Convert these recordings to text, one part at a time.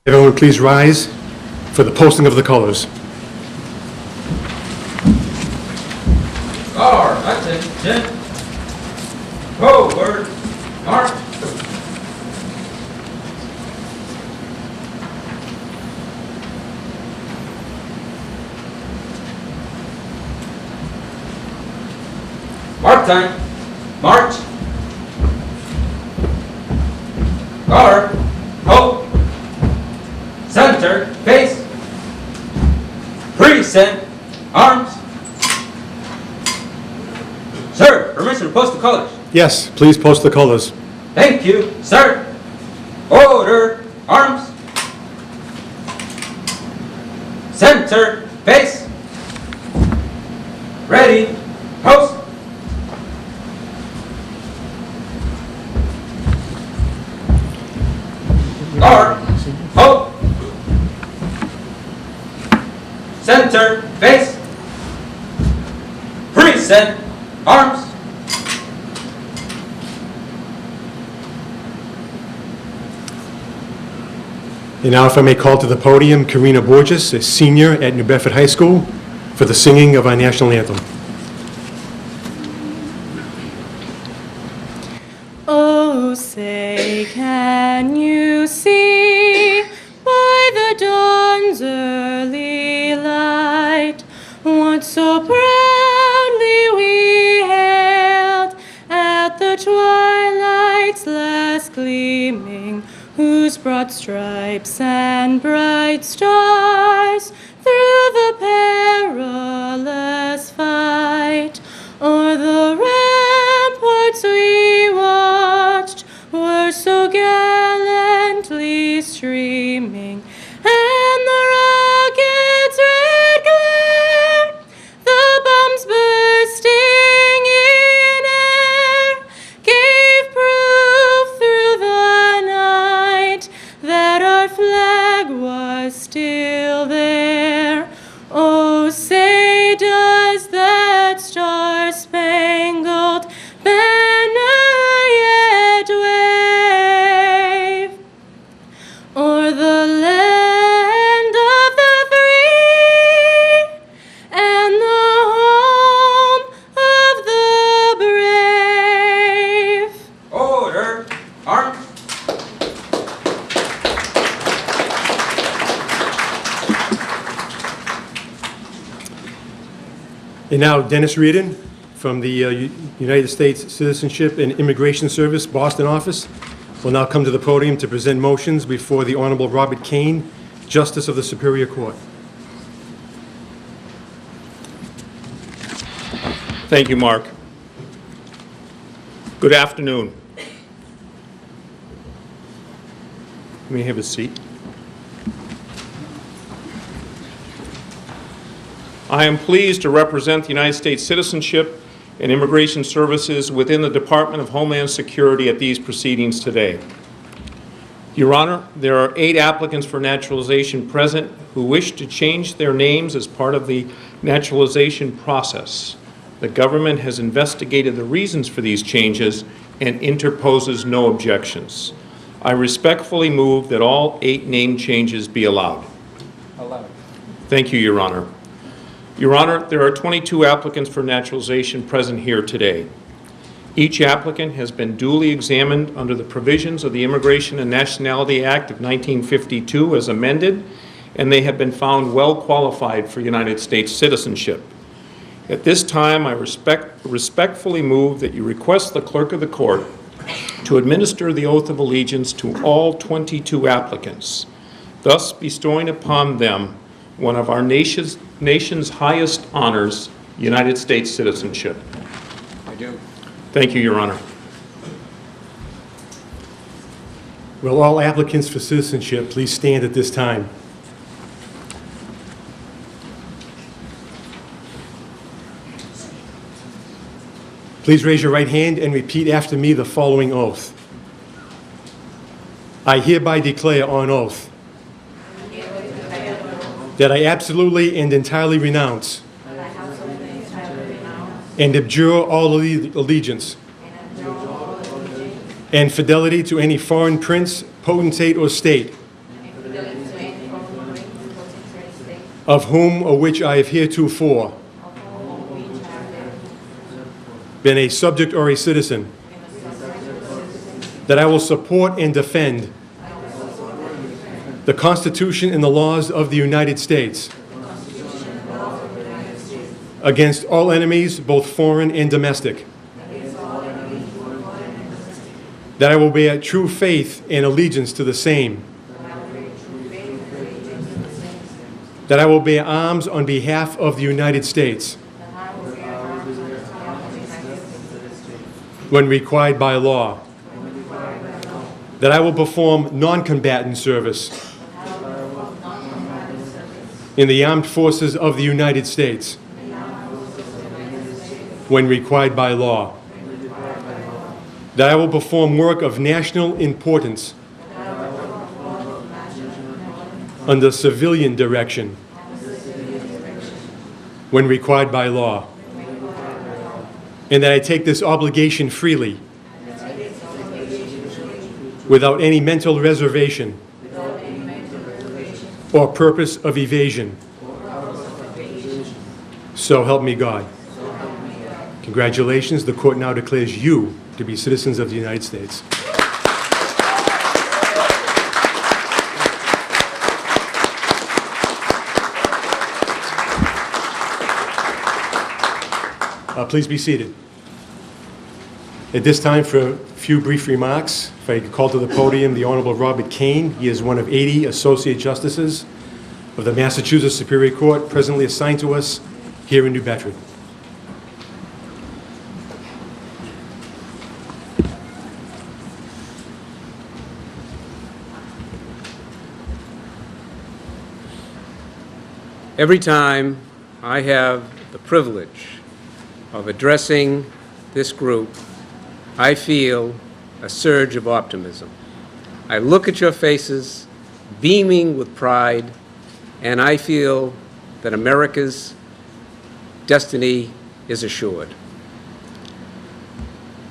Everyone please rise for the posting of the colors. Guard, attention. Forward, march. Mark time. March. Guard, hold. Center, face. Present, arms. Sir, permission to post the colors. Yes, please post the colors. Thank you, sir. Order, arms. Center, face. Ready, post. Guard, hold. Center, face. Present, arms. And now if I may call to the podium Karina Borges, a senior at New Bedford High School, for the singing of our national anthem. Oh, say, can you see by the dawn's early light what so proudly we hailed at the twilight's last gleaming, whose broad stripes and bright stars through the perilous fight o'er the ramparts we watched were so gallantly streaming, and the rocket's red glare, the bombs bursting in air, gave proof through the night that our flag was still there. Oh, say, does that star-spangled banner yet wave o'er the land of the free and the home of the brave? Order, arms. And now Dennis Reardon from the United States Citizenship and Immigration Service Boston office will now come to the podium to present motions before the Honorable Robert Kane, Justice of the Superior Court. Thank you, Mark. Good afternoon. You may have a seat. I am pleased to represent the United States Citizenship and Immigration Services within the Department of Homeland Security at these proceedings today. Your Honor, there are 8 applicants for naturalization present who wish to change their names as part of the naturalization process. The government has investigated the reasons for these changes and interposes no objections. I respectfully move that all 8 name changes be allowed. Allowed. Thank you, Your Honor. Your Honor, there are 22 applicants for naturalization present here today. Each applicant has been duly examined under the provisions of the Immigration and Nationality Act of 1952 as amended, and they have been found well qualified for United States citizenship. At this time, I respectfully move that you request the clerk of the court to administer the oath of allegiance to all 22 applicants, thus bestowing upon them one of our nation's highest honors, United States citizenship. I do. Thank you, Your Honor. Will all applicants for citizenship please stand at this time? Please raise your right hand and repeat after me the following oath. I hereby declare on oath that I absolutely and entirely renounce and abjure all allegiance and fidelity to any foreign prince, potentate, or state of whom or which I have heretofore been a subject or a citizen, that I will support and defend the Constitution and the laws of the United States against all enemies, both foreign and domestic, that I will bear true faith and allegiance to the same, that I will bear arms on behalf of the United States when required by law, that I will perform non-combatant service in the armed forces of the United States when required by law, that I will perform work of national importance under civilian direction when required by law, and that I take this obligation freely without any mental reservation or purpose of evasion. So help me God. Congratulations. The court now declares you to be citizens of the United States. Please be seated. At this time, for a few brief remarks, if I could call to the podium the Honorable Robert Kane. He is one of 80 Associate Justices of the Massachusetts Superior Court, presently assigned to us here in New Bedford. Every time I have the privilege of addressing this group, I feel a surge of optimism. I look at your faces, beaming with pride, and I feel that America's destiny is assured.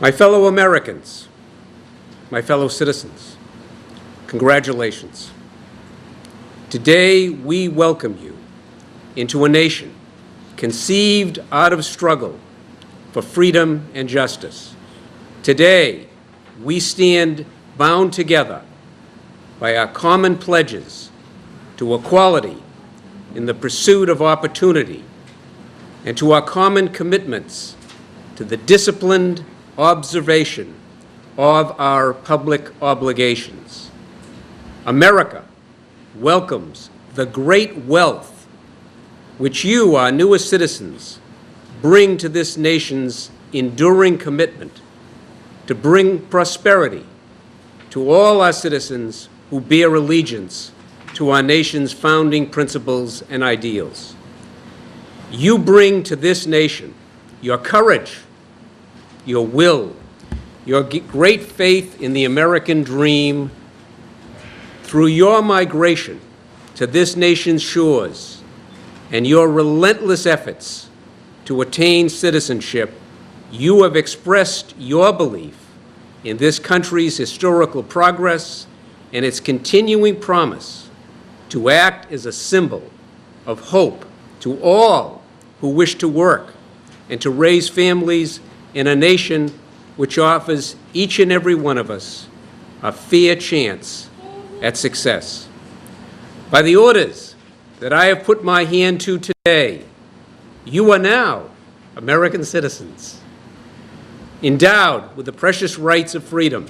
My fellow Americans, my fellow citizens, congratulations. Today, we welcome you into a nation conceived out of struggle for freedom and justice. Today, we stand bound together by our common pledges to equality in the pursuit of opportunity and to our common commitments to the disciplined observation of our public obligations. America welcomes the great wealth which you, our newest citizens, bring to this nation's enduring commitment to bring prosperity to all our citizens who bear allegiance to our nation's founding principles and ideals. You bring to this nation your courage, your will, your great faith in the American dream. Through your migration to this nation's shores and your relentless efforts to attain citizenship, you have expressed your belief in this country's historical progress and its continuing promise to act as a symbol of hope to all who wish to work and to raise families in a nation which offers each and every one of us a fair chance at success. By the orders that I have put my hand to today, you are now American citizens. Endowed with the precious rights of freedom,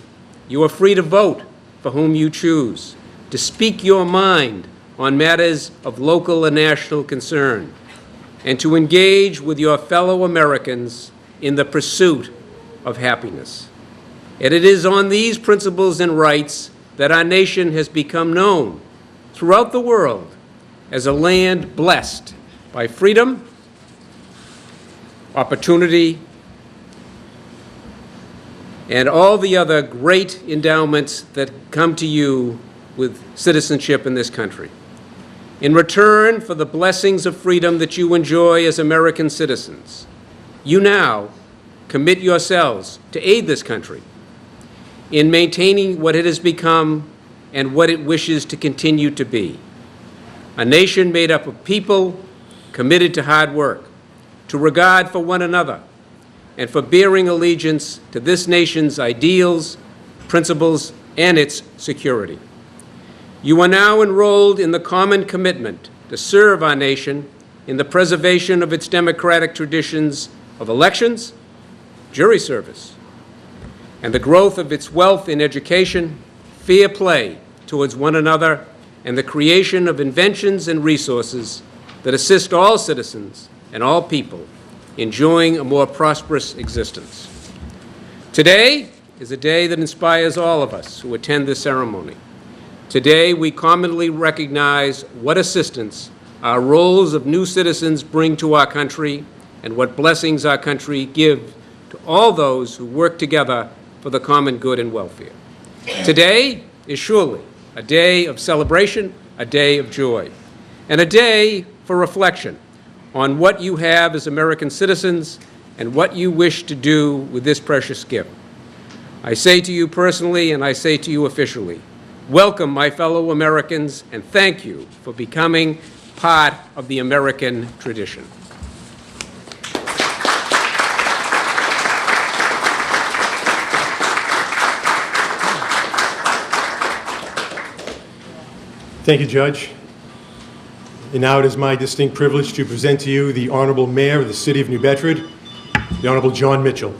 you are free to vote for whom you choose, to speak your mind on matters of local and national concern, and to engage with your fellow Americans in the pursuit of happiness. And it is on these principles and rights that our nation has become known throughout the world as a land blessed by freedom, opportunity, and all the other great endowments that come to you with citizenship in this country. In return for the blessings of freedom that you enjoy as American citizens, you now commit yourselves to aid this country in maintaining what it has become and what it wishes to continue to be. a nation made up of people committed to hard work, to regard for one another, and for bearing allegiance to this nation's ideals, principles, and its security. You are now enrolled in the common commitment to serve our nation in the preservation of its democratic traditions of elections, jury service, and the growth of its wealth in education, fair play towards one another, and the creation of inventions and resources that assist all citizens and all people enjoying a more prosperous existence. Today is a day that inspires all of us who attend this ceremony. Today, we commonly recognize what assistance our roles of new citizens bring to our country and what blessings our country give to all those who work together for the common good and welfare. Today is surely a day of celebration, a day of joy, and a day for reflection on what you have as American citizens and what you wish to do with this precious gift. I say to you personally, and I say to you officially, welcome, my fellow Americans, and thank you for becoming part of the American tradition. Thank you, Judge. And now it is my distinct privilege to present to you the Honorable Mayor of the City of New Bedford, the Honorable Jon Mitchell.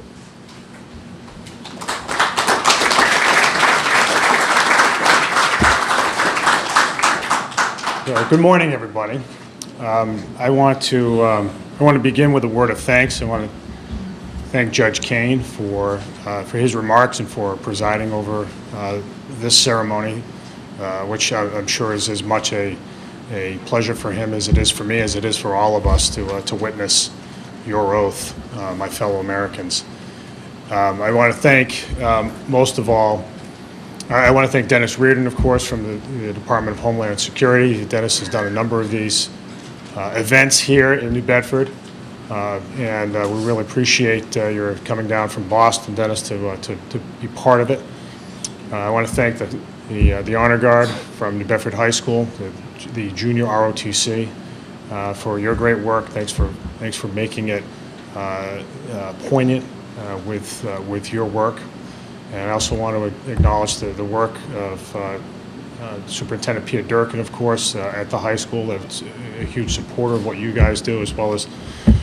Good morning, everybody. I want to begin with a word of thanks. I want to thank Judge Kane for his remarks and for presiding over this ceremony, which I'm sure is as much a pleasure for him as it is for me, as it is for all of us to witness your oath, my fellow Americans. I want to thank, most of all, I want to thank Dennis Reardon, of course, from the Department of Homeland Security. Dennis has done a number of these events here in New Bedford, and we really appreciate your coming down from Boston, Dennis, to be part of it. I want to thank the Honor Guard from New Bedford High School, the Junior ROTC, for your great work. Thanks for making it poignant with your work. And I also want to acknowledge the work of Superintendent Peter Durkin, of course, at the high school. That's a huge supporter of what you guys do, as well as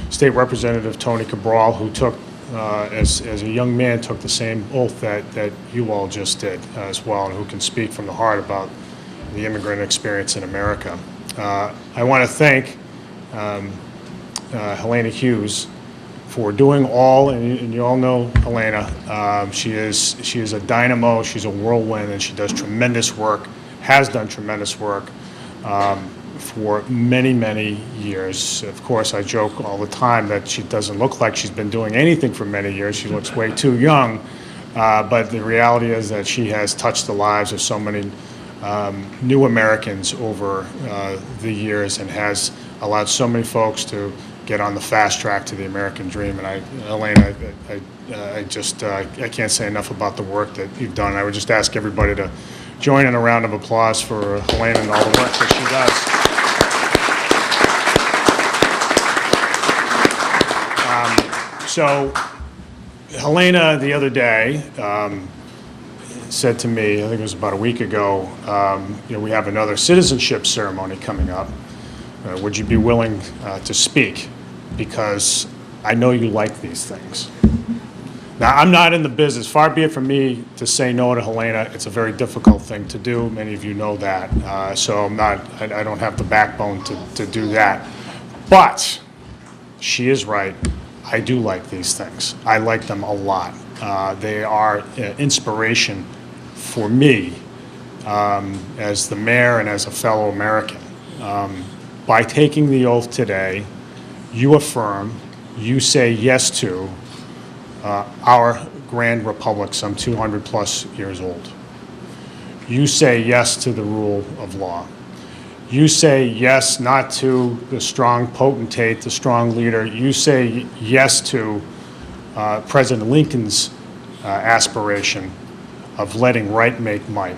State Representative Tony Cabral, who took, as a young man, took the same oath that you all just did as well, and who can speak from the heart about the immigrant experience in America. I want to thank Helena Hughes for doing all, and you all know Helena. She is a dynamo, she's a whirlwind, and she does tremendous work, has done tremendous work for many, many years. Of course, I joke all the time that she doesn't look like she's been doing anything for many years. She looks way too young, but the reality is that she has touched the lives of so many new Americans over the years, and has allowed so many folks to get on the fast track to the American dream. And Elena, I can't say enough about the work that you've done. I would just ask everybody to join in a round of applause for Helena and all the work that she does. So Helena, the other day, said to me, I think it was about a week ago, we have another citizenship ceremony coming up. Would you be willing to speak? Because I know you like these things. Now, I'm not in the business. Far be it from me to say no to Helena. It's a very difficult thing to do. Many of you know that. So I don't have the backbone to do that. But she is right. I do like these things. I like them a lot. They are inspiration for me as the mayor and as a fellow American. By taking the oath today, you affirm, you say yes to our grand republic, some 200 plus years old. You say yes to the rule of law. You say yes not to the strong potentate, the strong leader. You say yes to President Lincoln's aspiration of letting right make might.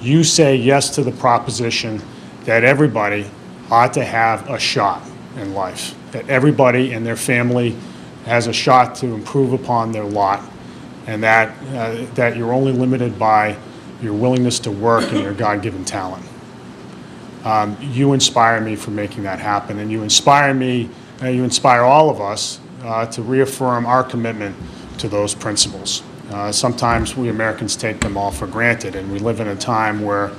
You say yes to the proposition that everybody ought to have a shot in life, that everybody and their family has a shot to improve upon their lot, and that you're only limited by your willingness to work and your God-given talent. You inspire me for making that happen, and you inspire me, you inspire all of us to reaffirm our commitment to those principles. Sometimes we Americans take them all for granted, and we live in a time where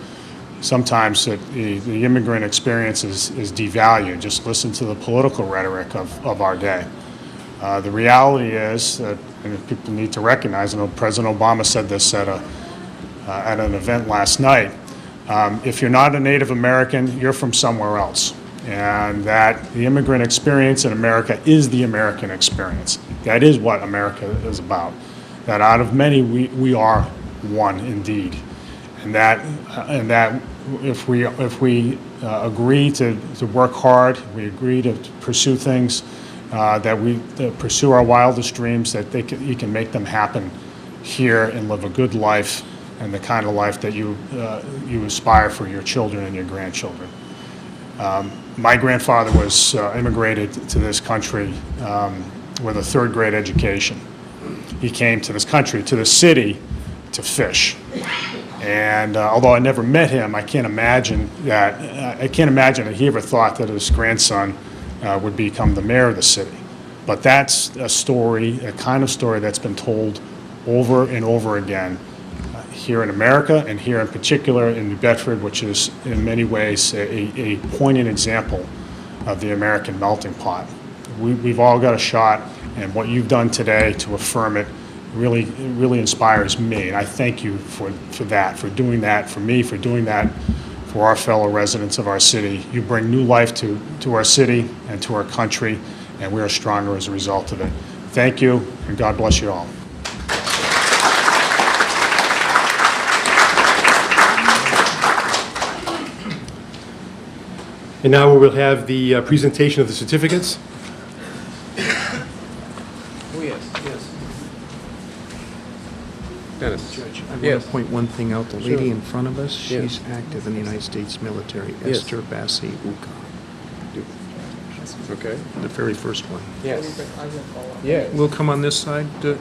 sometimes the immigrant experience is devalued. Just listen to the political rhetoric of our day. The reality is that, and people need to recognize, I know President Obama said this at an event last night, if you're not a Native American, you're from somewhere else. And that the immigrant experience in America is the American experience. That is what America is about. That out of many, we are one indeed. And that if we agree to work hard, we agree to pursue things, that we pursue our wildest dreams, that you can make them happen here and live a good life and the kind of life that you aspire for your children and your grandchildren. My grandfather was immigrated to this country with a third grade education. He came to this country, to the city, to fish. And although I never met him, I can't imagine that he ever thought that his grandson would become the mayor of the city. But that's a story, a kind of story that's been told over and over again here in America, and here in particular in New Bedford, which is in many ways a poignant example of the American melting pot. We've all got a shot, and what you've done today to affirm it really inspires me. And I thank you for that, for doing that for me, for doing that for our fellow residents of our city. You bring new life to our city and to our country, and we are stronger as a result of it. Thank you, and God bless you all. And now we will have the presentation of the certificates. Oh, yes, yes. Dennis? Judge, I want Yes. to point one thing out. The lady in front of us, Yes. she's active in the United States military, Yes. Esther Bassi Uka, Okay. the very first one. Yes. Yeah. We'll come on this side. Come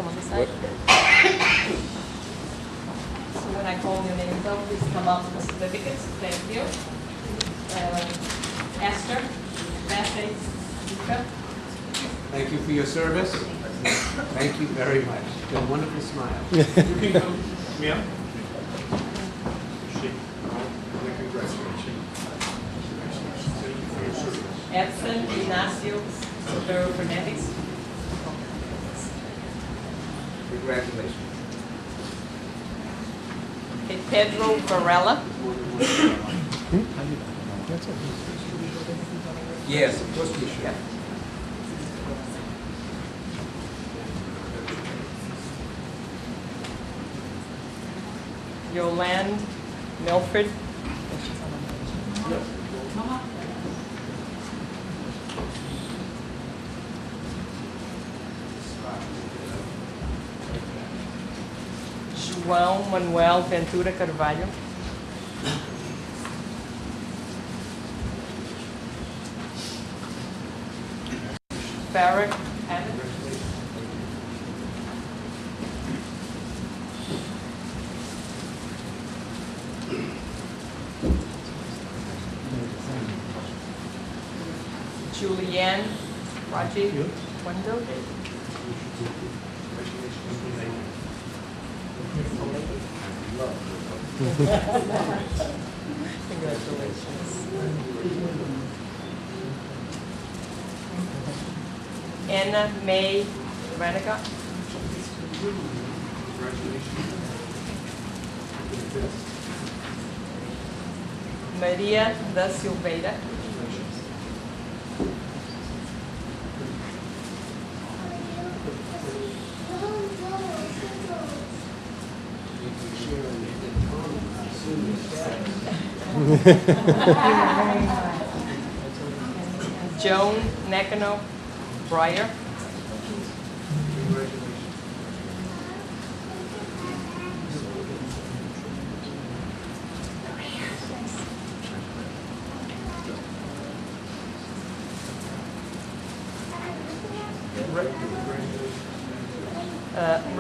on this side. So when I call your name, though, please come up with the certificates. Thank you. Esther, Massey, Luca. Thank you for your service. Thank you very much. You have a wonderful smile. Yeah? Edson Ignacio Sotero Fernandez. Congratulations. Okay, Pedro Varela. Yes, of course we should. Yolande Milford. João Manuel Ventura Carvalho. Farrah Abbott. Julianne Raji Wendell. Congratulations. Anna May Ranica. Maria da Silveira. Joan Nakano Breyer.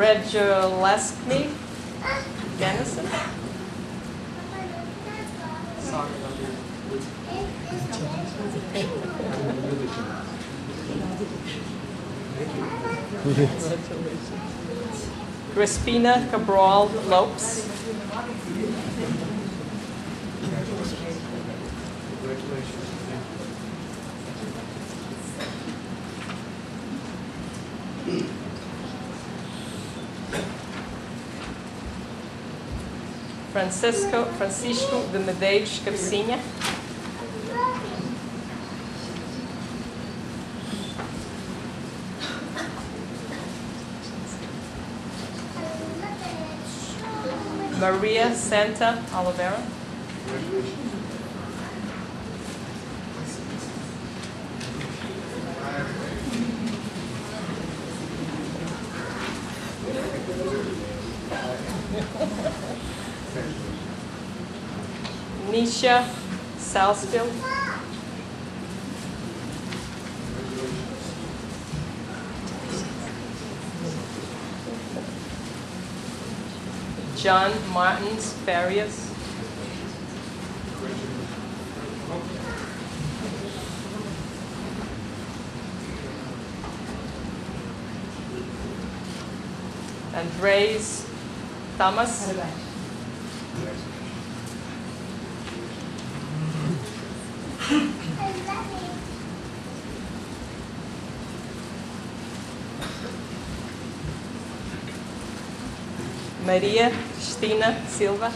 Reduleskny Dennison. Sorry. Crispina Cabral Lopes. Francisco de Medeiros Cabecinha. Maria Santa Oliveira. Nisha Salsfield. John Martins Farias. Andres Thomas. Maria Cristina Silva.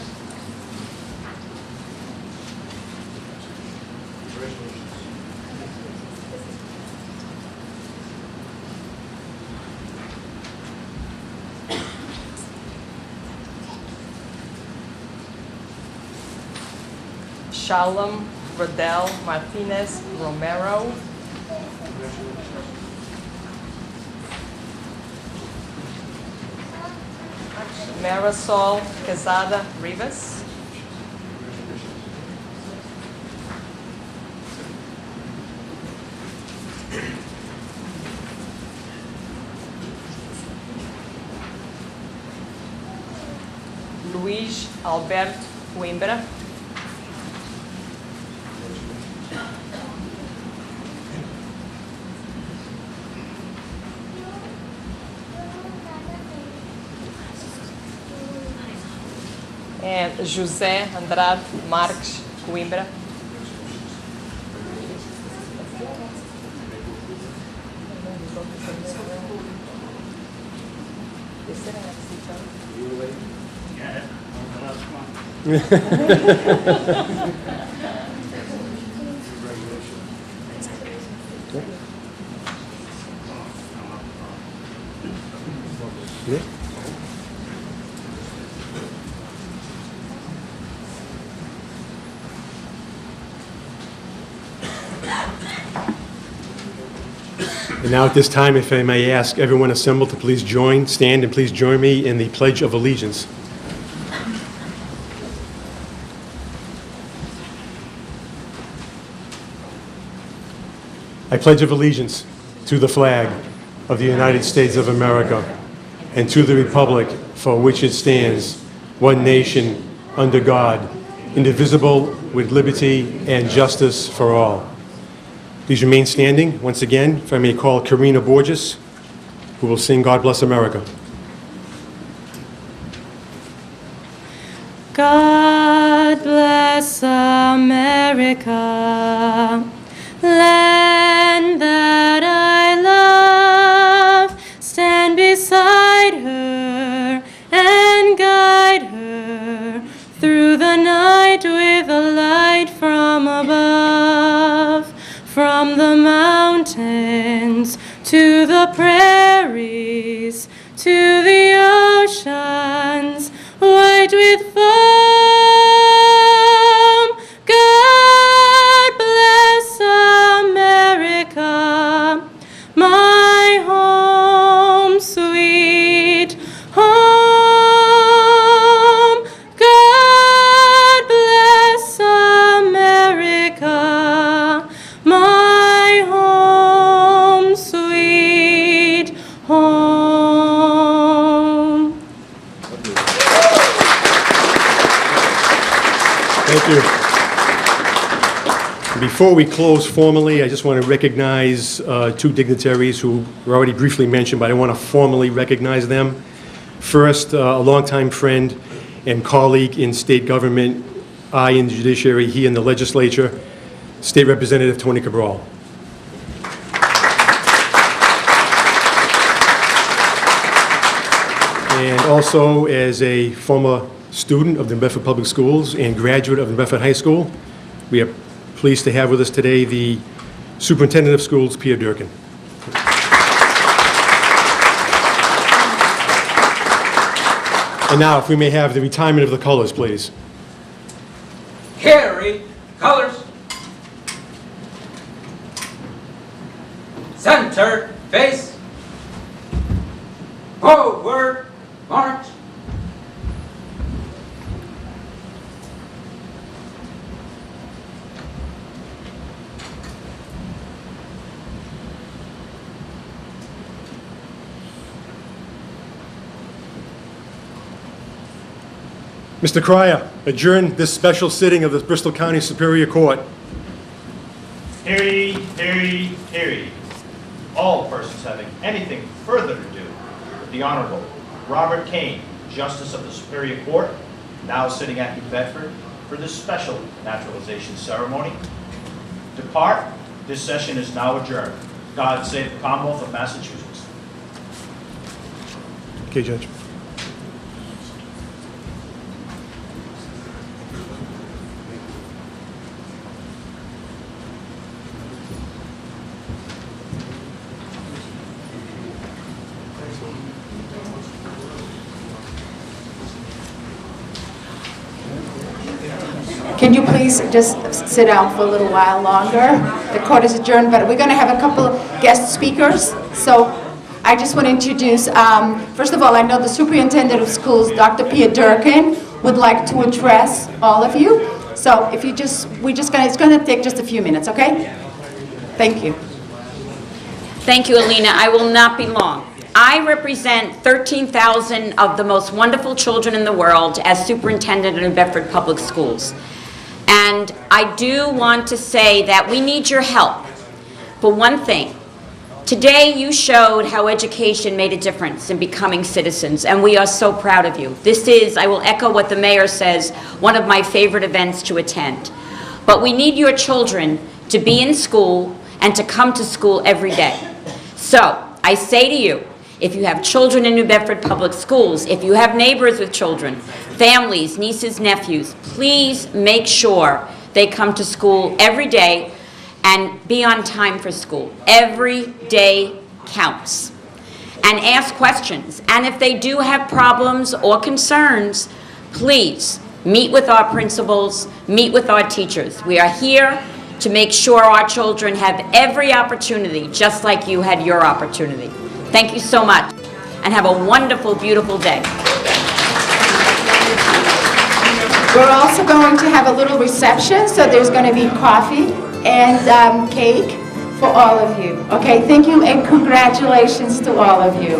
Shalom Rodel Martinez Romero. Marisol Quezada Rivas. Luís Alberto Coimbra. And José Andrade Marques Coimbra. And now at this time, if I may ask everyone assembled to please stand and please join me in the Pledge of Allegiance. I pledge of allegiance to the flag of the United States of America and to the republic for which it stands, one nation, under God, indivisible, with liberty and justice for all. Please remain standing. Once again, if I may call Karina Borges, who will sing God Bless America. God bless America, land that I love. Stand beside her and guide her through the night with a light from above. From the mountains to the prairies, to the oceans, white with foam. God bless America, my home, sweet home. God bless America, my home, sweet home. Thank you. Before we close formally, I just want to recognize two dignitaries who were already briefly mentioned, but I want to formally recognize them. First, a longtime friend and colleague in state government, I in the judiciary, he in the legislature, State Representative Tony Cabral. And also, as a former student of the New Bedford Public Schools and graduate of New Bedford High School, we are pleased to have with us today the Superintendent of Schools, Pia Durkin. And now, if we may have the retirement of the colors, please. Carry colors. Center face. Forward march. Mr. Cryer, adjourn this special sitting of the Bristol County Superior Court. Hear ye, hear ye, hear ye. All persons having anything further to do with the Honorable Robert Kane, Justice of the Superior Court, now sitting at New Bedford for this special naturalization ceremony. Depart. This session is now adjourned. God save the Commonwealth of Massachusetts. Okay, Judge. Can you please just sit down for a little while longer? The court is adjourned, but we're going to have a couple of guest speakers. So I just want to introduce, first of all, I know the Superintendent of Schools, Dr. Pia Durkin, would like to address all of you. So if you just, it's going to take just a few minutes, okay? Thank you. Thank you, Alina. I will not be long. I represent 13,000 of the most wonderful children in the world as superintendent of New Bedford Public Schools. And I do want to say that we need your help for one thing. Today you showed how education made a difference in becoming citizens, and we are so proud of you. This is, I will echo what the mayor says, one of my favorite events to attend. But we need your children to be in school and to come to school every day. So I say to you, if you have children in New Bedford Public Schools, if you have neighbors with children, families, nieces, nephews, please make sure they come to school every day and be on time for school. Every day counts. And ask questions. And if they do have problems or concerns, please meet with our principals, meet with our teachers. We are here to make sure our children have every opportunity, just like you had your opportunity. Thank you so much, and have a wonderful, beautiful day. We're also going to have a little reception, so there's going to be coffee and cake for all of you. Okay, thank you and congratulations to all of you.